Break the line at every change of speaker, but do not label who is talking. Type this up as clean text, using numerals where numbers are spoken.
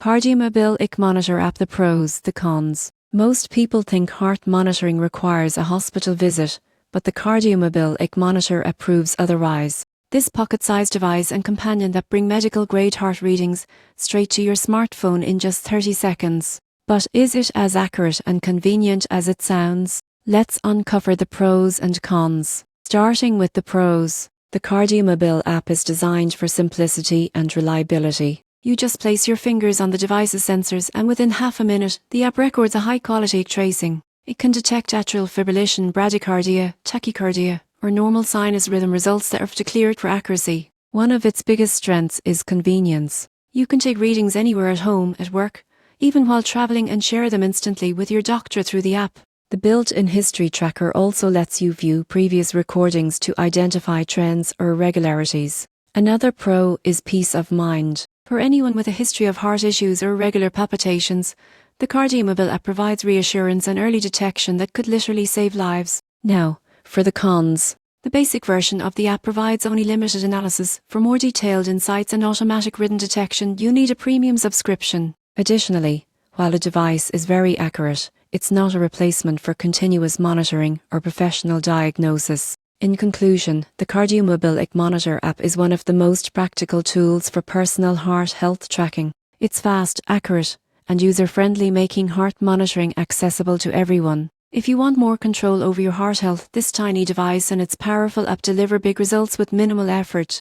KardiaMobile ECG Monitor app. The pros, the cons. Most people think heart monitoring requires a hospital visit, but the KardiaMobile ECG Monitor app proves otherwise. This pocket-sized device and companion that bring medical-grade heart readings straight to your smartphone in just 30 seconds. But is it as accurate and convenient as it sounds? Let's uncover the pros and cons. Starting with the pros. The KardiaMobile app is designed for simplicity and reliability. You just place your fingers on the device's sensors and within half a minute, the app records a high-quality tracing. It can detect atrial fibrillation, bradycardia, tachycardia, or normal sinus rhythm results that are declared for accuracy. One of its biggest strengths is convenience. You can take readings anywhere at home, at work, even while traveling, and share them instantly with your doctor through the app. The built-in history tracker also lets you view previous recordings to identify trends or irregularities. Another pro is peace of mind. For anyone with a history of heart issues or irregular palpitations, the KardiaMobile app provides reassurance and early detection that could literally save lives. Now, for the cons. The basic version of the app provides only limited analysis. For more detailed insights and automatic rhythm detection, you need a premium subscription. Additionally, while the device is very accurate, it's not a replacement for continuous monitoring or professional diagnosis. In conclusion, the KardiaMobile ECG Monitor app is one of the most practical tools for personal heart health tracking. It's fast, accurate, and user-friendly, making heart monitoring accessible to everyone. If you want more control over your heart health, this tiny device and its powerful app deliver big results with minimal effort.